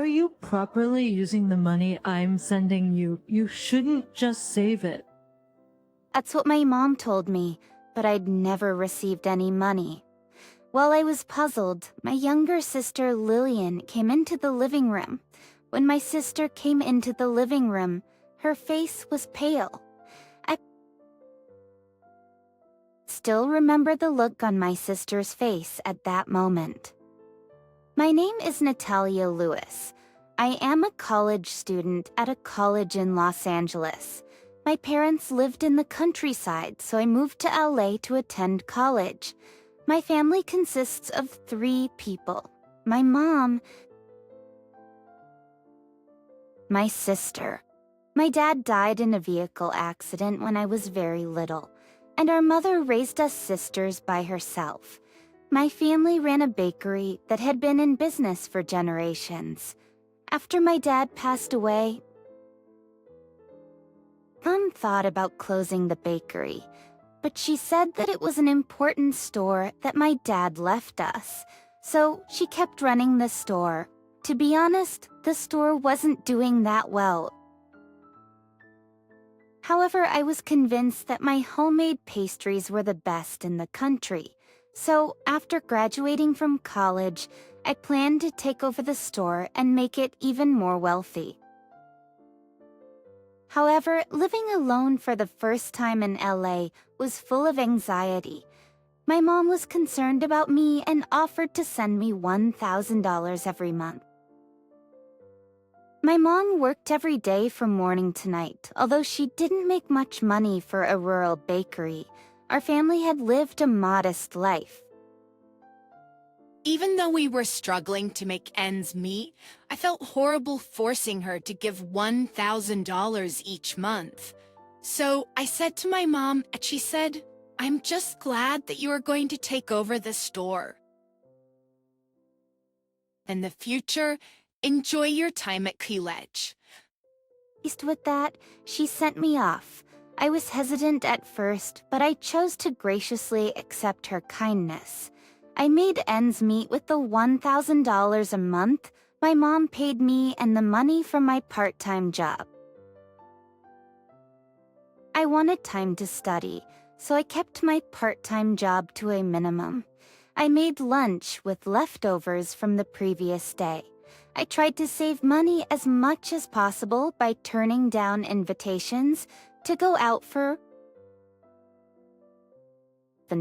are you properly using the money I'm sending you? You shouldn't just save it. That's what my mom told me, but I'd never received any money. While I was puzzled, my younger sister Lillian came into the living room. When my sister came into the living room, her face was pale. I still remember the look on my sister's face at that moment. My name is Natalia Lewis. I am a college student at a college in Los Angeles. My parents lived in the countryside, so I moved to LA to attend college. My family consists of 3 people: my mom, my sister. My dad died in a vehicle accident when I was very little, and our mother raised us sisters by herself. My family ran a bakery that had been in business for generations. After my dad passed away, Mom thought about closing the bakery, but she said that it was an important store that my dad left us, so she kept running the store. To be honest, the store wasn't doing that well. However, I was convinced that my homemade pastries were the best in the country. So, after graduating from college, I planned to take over the store and make it even more wealthy. However, living alone for the first time in LA was full of anxiety. My mom was concerned about me and offered to send me $1,000 every month. My mom worked every day from morning to night. Although she didn't make much money for a rural bakery, our family had lived a modest life. Even though we were struggling to make ends meet, I felt horrible forcing her to give $1,000 each month. So I said to my mom, and she said, "I'm just glad that you are going to take over the store. In the future, enjoy your time at college." With that, she sent me off. I was hesitant at first, but I chose to graciously accept her kindness. I made ends meet with the $1,000 a month my mom paid me and the money from my part-time job. I wanted time to study, so I kept my part-time job to a minimum. I made lunch with leftovers from the previous day. I tried to save money as much as possible by turning down invitations to go out for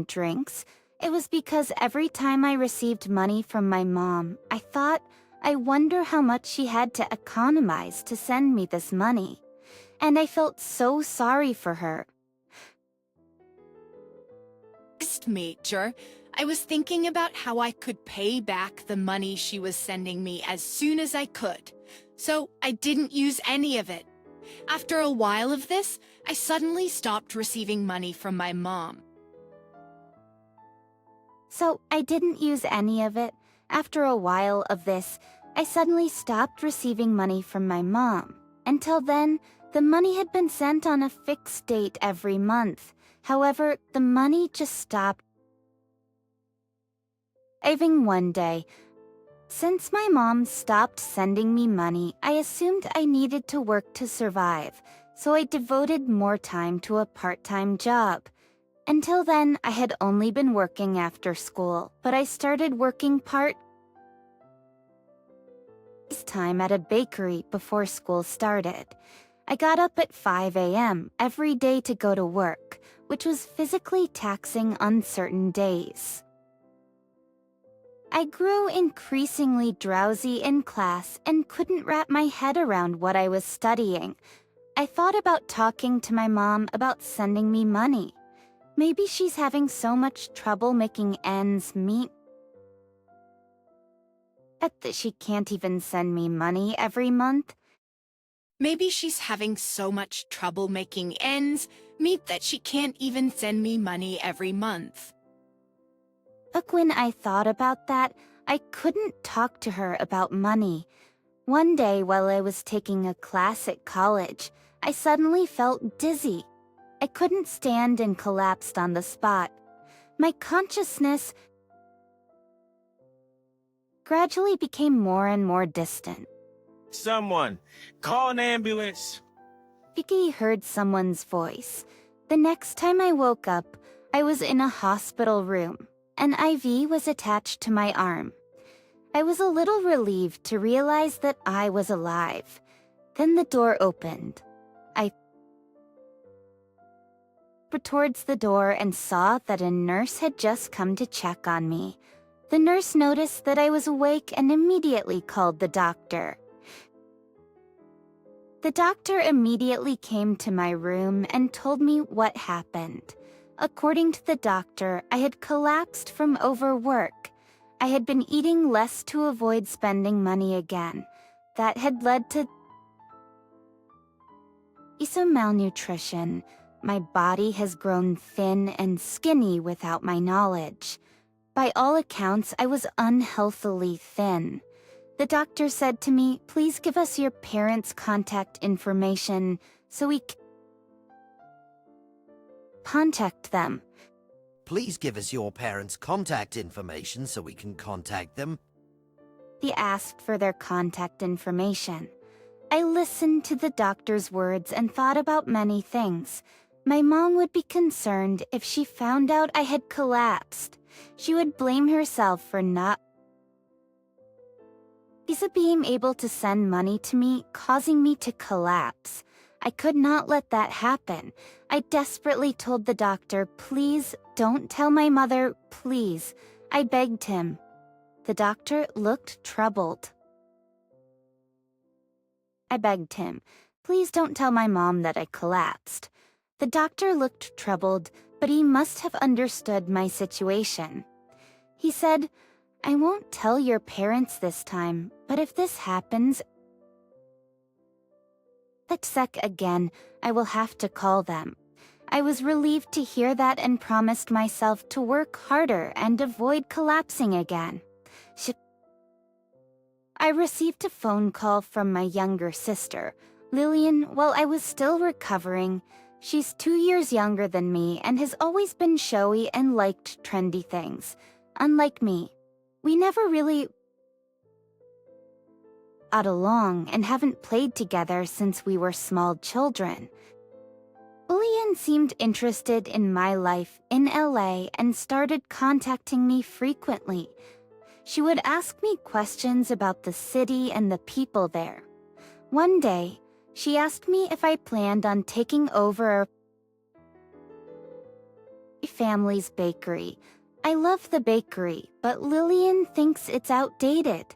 drinks. It was because every time I received money from my mom, I thought, I wonder how much she had to economize to send me this money. And I felt so sorry for her. Major, I was thinking about how I could pay back the money she was sending me as soon as I could. So I didn't use any of it. After a while of this, I suddenly stopped receiving money from my mom. So I didn't use any of it. After a while of this, I suddenly stopped receiving money from my mom. Until then, the money had been sent on a fixed date every month. However, the money just stopped arriving one day. Since my mom stopped sending me money, I assumed I needed to work to survive, so I devoted more time to a part-time job. Until then, I had only been working after school, but I started working part-time at a bakery before school started. I got up at 5 a.m. every day to go to work, which was physically taxing on certain days. I grew increasingly drowsy in class and couldn't wrap my head around what I was studying. I thought about talking to my mom about sending me money. Maybe she's having so much trouble making ends meet that she can't even send me money every month. Maybe she's having so much trouble making ends meet that she can't even send me money every month. But when I thought about that, I couldn't talk to her about money. One day while I was taking a class at college, I suddenly felt dizzy. I couldn't stand and collapsed on the spot. My consciousness gradually became more and more distant. Someone, call an ambulance. Vicky heard someone's voice. The next time I woke up, I was in a hospital room. An IV was attached to my arm. I was a little relieved to realize that I was alive. Then the door opened. I went towards the door and saw that a nurse had just come to check on me. The nurse noticed that I was awake and immediately called the doctor. The doctor immediately came to my room and told me what happened. According to the doctor, I had collapsed from overwork. I had been eating less to avoid spending money again. That had led to some malnutrition. My body has grown thin and skinny without my knowledge. By all accounts, I was unhealthily thin. The doctor said to me, "Please give us your parents' contact information so we can contact them." Please give us your parents' contact information so we can contact them. He asked for their contact information. I listened to the doctor's words and thought about many things. My mom would be concerned if she found out I had collapsed. She would blame herself for not being able to send money to me, causing me to collapse. I could not let that happen. I desperately told the doctor, "Please, don't tell my mother, please." I begged him. The doctor looked troubled. I begged him, "Please don't tell my mom that I collapsed." The doctor looked troubled, but he must have understood my situation. He said, "I won't tell your parents this time, but if this happens again, I will have to call them." I was relieved to hear that and promised myself to work harder and avoid collapsing again. I received a phone call from my younger sister, Lillian, while I was still recovering. She's 2 years younger than me and has always been showy and liked trendy things. Unlike me, we never really got along and haven't played together since we were small children. Lillian seemed interested in my life in LA and started contacting me frequently. She would ask me questions about the city and the people there. One day, she asked me if I planned on taking over our family's bakery. I love the bakery, but Lillian thinks it's outdated.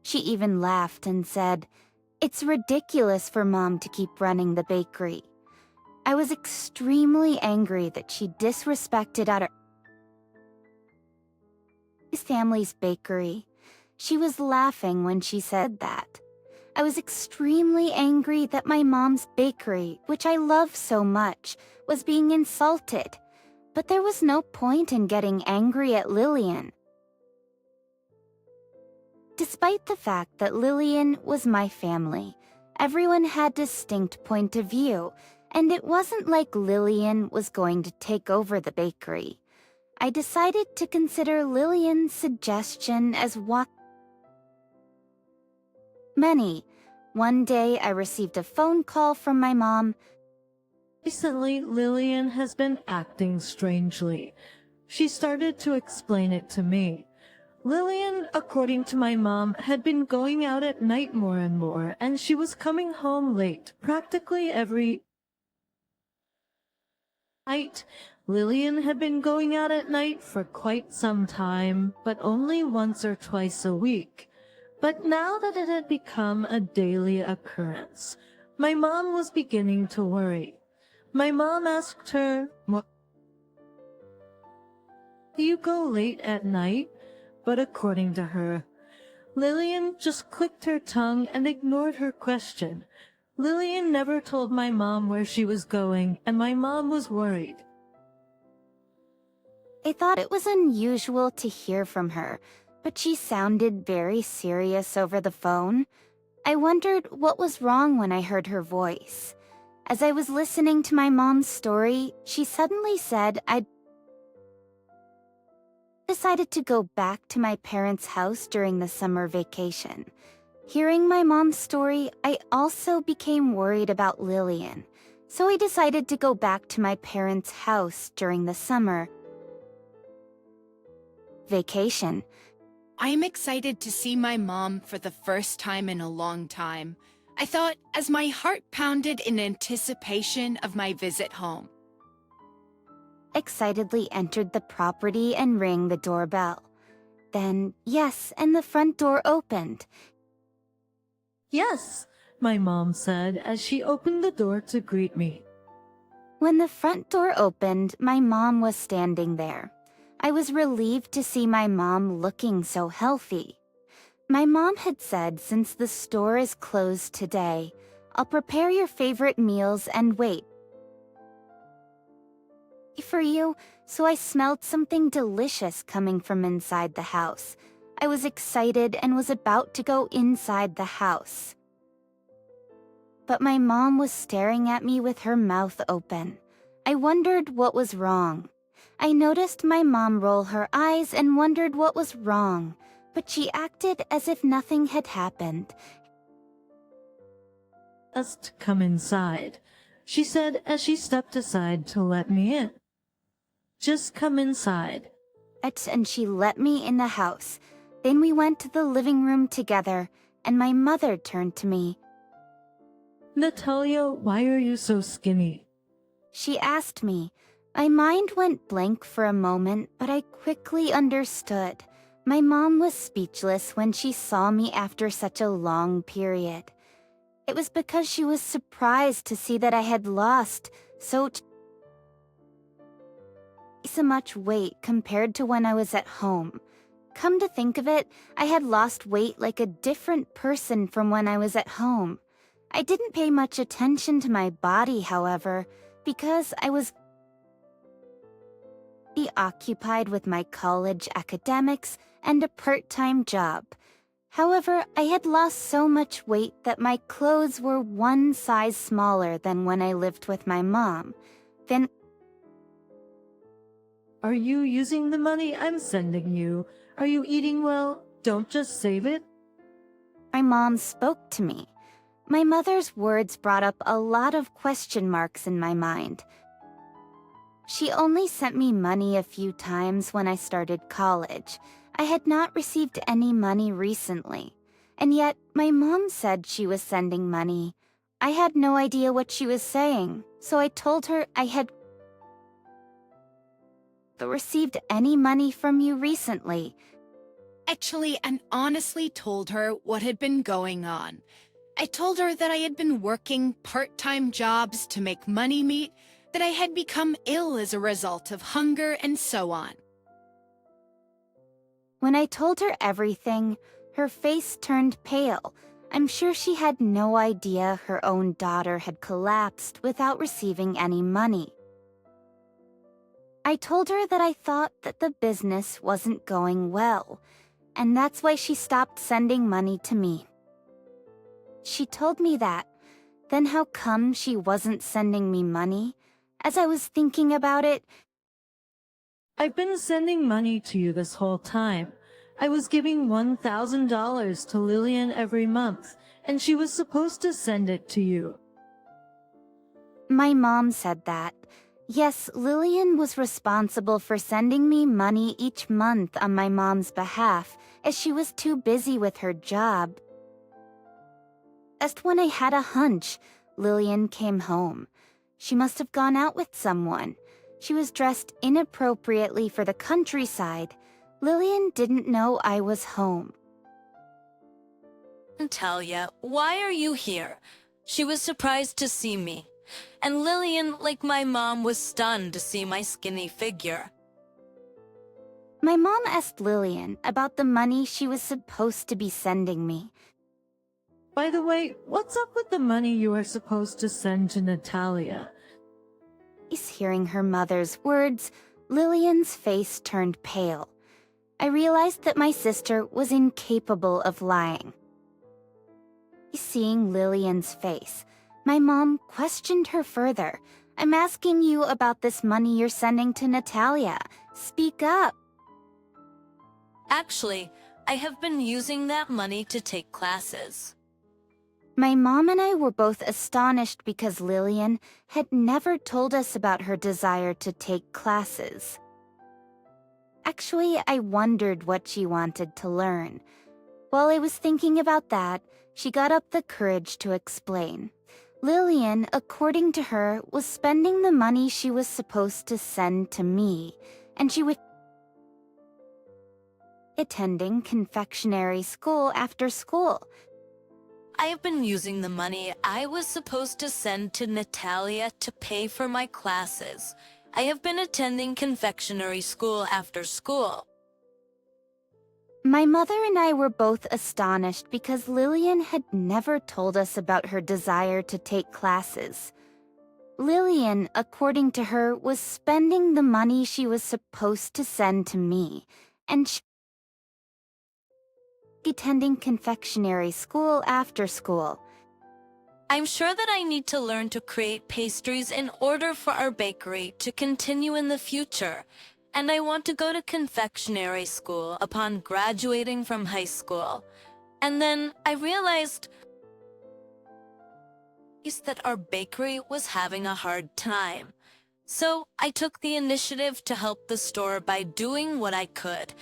She even laughed and said, "It's ridiculous for Mom to keep running the bakery." I was extremely angry that she disrespected our family's bakery. She was laughing when she said that. I was extremely angry that my mom's bakery, which I love so much, was being insulted. But there was no point in getting angry at Lillian. Despite the fact that Lillian was my family, everyone had a distinct point of view, and it wasn't like Lillian was going to take over the bakery. I decided to consider Lillian's suggestion as many. One day, I received a phone call from my mom. Recently, Lillian has been acting strangely. She started to explain it to me. Lillian, according to my mom, had been going out at night more and more, and she was coming home late, practically every night. Lillian had been going out at night for quite some time, but only once or twice a week. But now that it had become a daily occurrence, my mom was beginning to worry. My mom asked her, "What? Do you go late at night?" But according to her, Lillian just clicked her tongue and ignored her question. Lillian never told my mom where she was going, and my mom was worried. I thought it was unusual to hear from her, but she sounded very serious over the phone. I wondered what was wrong when I heard her voice. As I was listening to my mom's story, she suddenly said I'd decided to go back to my parents' house during the summer vacation. Hearing my mom's story, I also became worried about Lillian, so I decided to go back to my parents' house during the summer vacation. I'm excited to see my mom for the first time in a long time, I thought as my heart pounded in anticipation of my visit home. Excitedly entered the property and rang the doorbell. Then, yes, and the front door opened. Yes, my mom said as she opened the door to greet me. When the front door opened, my mom was standing there. I was relieved to see my mom looking so healthy. My mom had said since the store is closed today, I'll prepare your favorite meals and wait for you, so I smelled something delicious coming from inside the house. I was excited and was about to go inside the house. But my mom was staring at me with her mouth open. I wondered what was wrong. I noticed my mom roll her eyes and wondered what was wrong, but she acted as if nothing had happened. Just come inside, she said as she stepped aside to let me in. Just come inside. And she let me in the house. Then we went to the living room together, and my mother turned to me. Natalia, why are you so skinny? She asked me. My mind went blank for a moment, but I quickly understood. My mom was speechless when she saw me after such a long period. It was because she was surprised to see that I had lost so much weight compared to when I was at home. Come to think of it, I had lost weight like a different person from when I was at home. I didn't pay much attention to my body, however, because I was occupied with my college academics and a part-time job. However, I had lost so much weight that my clothes were one size smaller than when I lived with my mom. Then, Are you using the money I'm sending you? Are you eating well? Don't just save it. my mom spoke to me. My mother's words brought up a lot of question marks in my mind. She only sent me money a few times when I started college. I had not received any money recently. And yet, my mom said she was sending money. I had no idea what she was saying, so I told her I had received any money from you recently. Actually, and honestly told her what had been going on. I told her that I had been working part-time jobs to make money meet, that I had become ill as a result of hunger, and so on. When I told her everything, her face turned pale. I'm sure she had no idea her own daughter had collapsed without receiving any money. I told her that I thought that the business wasn't going well, and that's why she stopped sending money to me. She told me that. Then how come she wasn't sending me money? As I was thinking about it, I've been sending money to you this whole time. I was giving $1,000 to Lillian every month, and she was supposed to send it to you. my mom said that. Yes, Lillian was responsible for sending me money each month on my mom's behalf, as she was too busy with her job. Just when I had a hunch, Lillian came home. She must have gone out with someone. She was dressed inappropriately for the countryside. Lillian didn't know I was home. Natalia, why are you here? She was surprised to see me. And Lillian, like my mom, was stunned to see my skinny figure. My mom asked Lillian about the money she was supposed to be sending me. By the way, what's up with the money you are supposed to send to Natalia? Hearing her mother's words, Lillian's face turned pale. I realized that my sister was incapable of lying. Seeing Lillian's face, my mom questioned her further. I'm asking you about this money you're sending to Natalia. Speak up. Actually, I have been using that money to take classes. My mom and I were both astonished because Lillian had never told us about her desire to take classes. Actually, I wondered what she wanted to learn. While I was thinking about that, she got up the courage to explain. Lillian, according to her, was spending the money she was supposed to send to me, and she would attending confectionery school after school. I have been using the money I was supposed to send to Natalia to pay for my classes. I have been attending confectionery school after school. My mother and I were both astonished because Lillian had never told us about her desire to take classes. Lillian, according to her, was spending the money she was supposed to send to me, and she attending confectionery school after school. I'm sure that I need to learn to create pastries in order for our bakery to continue in the future, and I want to go to confectionery school upon graduating from high school. And then I realized that our bakery was having a hard time. So I took the initiative to help the store by doing what I could.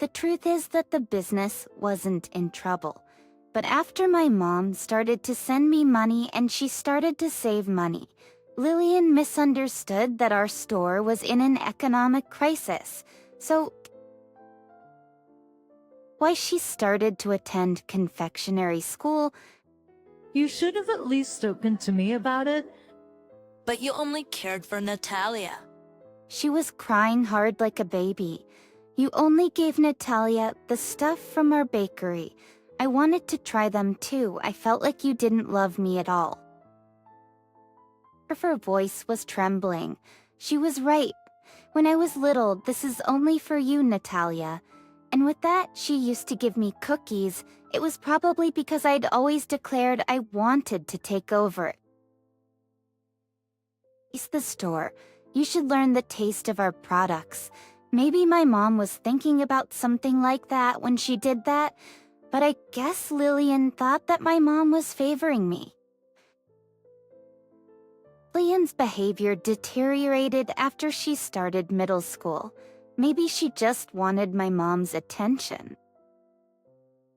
The truth is that the business wasn't in trouble. But after my mom started to send me money and she started to save money, Lillian misunderstood that our store was in an economic crisis. So why she started to attend confectionery school. You should have at least spoken to me about it. But you only cared for Natalia. She was crying hard like a baby. You only gave Natalia the stuff from our bakery. I wanted to try them too. I felt like you didn't love me at all. Her voice was trembling. She was right. When I was little, this is only for you, Natalia. And with that, she used to give me cookies. It was probably because I'd always declared I wanted to take over. It's the store. You should learn the taste of our products. Maybe my mom was thinking about something like that when she did that, but I guess Lillian thought that my mom was favoring me. Lillian's behavior deteriorated after she started middle school. Maybe she just wanted my mom's attention.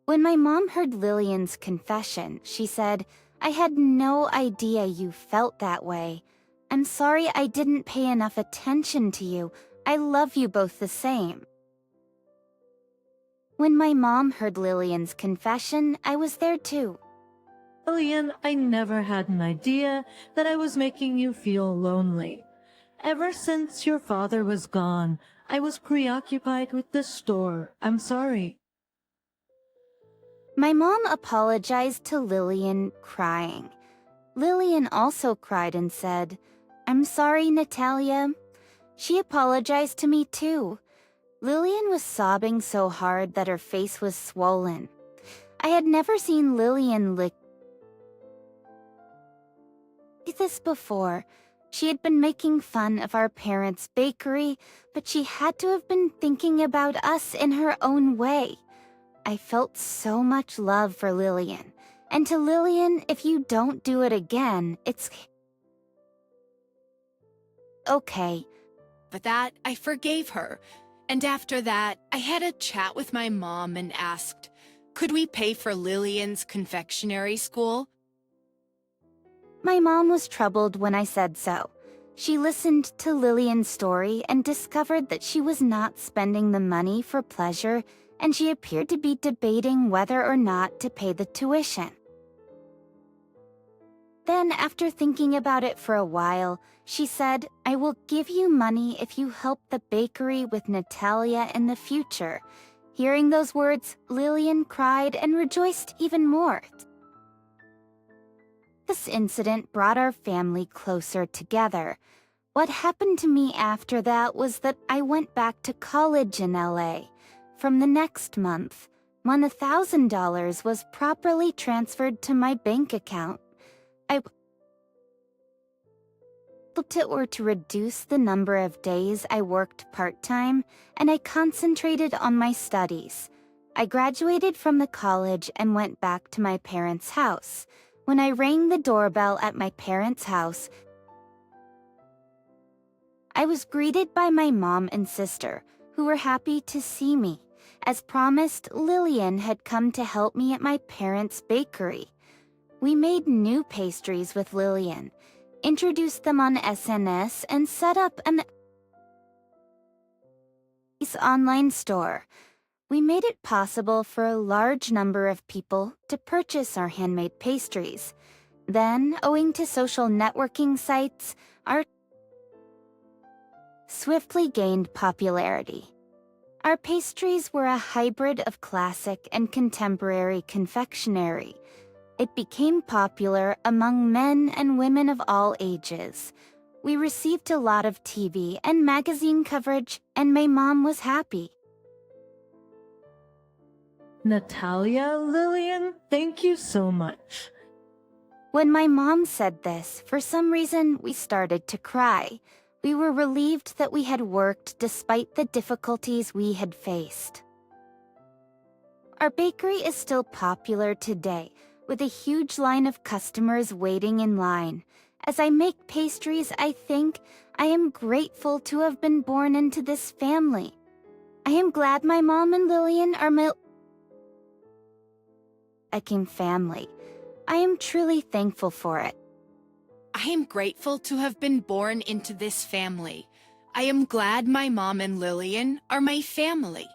When my mom heard Lillian's confession, she said, "I had no idea you felt that way. I'm sorry I didn't pay enough attention to you. I love you both the same." When my mom heard Lillian's confession, I was there too. Lillian, I never had an idea that I was making you feel lonely. Ever since your father was gone, I was preoccupied with the store. I'm sorry. My mom apologized to Lillian, crying. Lillian also cried and said, "I'm sorry, Natalia." She apologized to me too. Lillian was sobbing so hard that her face was swollen. I had never seen Lillian lick this before. She had been making fun of our parents' bakery, but she had to have been thinking about us in her own way. I felt so much love for Lillian. And to Lillian, if you don't do it again, it's okay. For that, I forgave her. And after that, I had a chat with my mom and asked, could we pay for Lillian's confectionery school? My mom was troubled when I said so. She listened to Lillian's story and discovered that she was not spending the money for pleasure, and she appeared to be debating whether or not to pay the tuition. Then, after thinking about it for a while, she said, "I will give you money if you help the bakery with Natalia in the future." Hearing those words, Lillian cried and rejoiced even more. This incident brought our family closer together. What happened to me after that was that I went back to college in LA. From the next month, $1,000 was properly transferred to my bank account. to reduce the number of days I worked part-time, and I concentrated on my studies. I graduated from the college and went back to my parents' house. When I rang the doorbell at my parents' house, I was greeted by my mom and sister, who were happy to see me. As promised, Lillian had come to help me at my parents' bakery. We made new pastries with Lillian, introduced them on SNS, and set up an online store. We made it possible for a large number of people to purchase our handmade pastries. Then, owing to social networking sites, our swiftly gained popularity. Our pastries were a hybrid of classic and contemporary confectionery. It became popular among men and women of all ages. We received a lot of TV and magazine coverage, and my mom was happy. Natalia, Lillian, thank you so much. When my mom said this, for some reason we started to cry. We were relieved that we had worked despite the difficulties we had faced. Our bakery is still popular today, with a huge line of customers waiting in line. As I make pastries, I think I am grateful to have been born into this family. I am glad my mom and Lillian are my family. I am truly thankful for it. I am grateful to have been born into this family. I am glad my mom and Lillian are my family.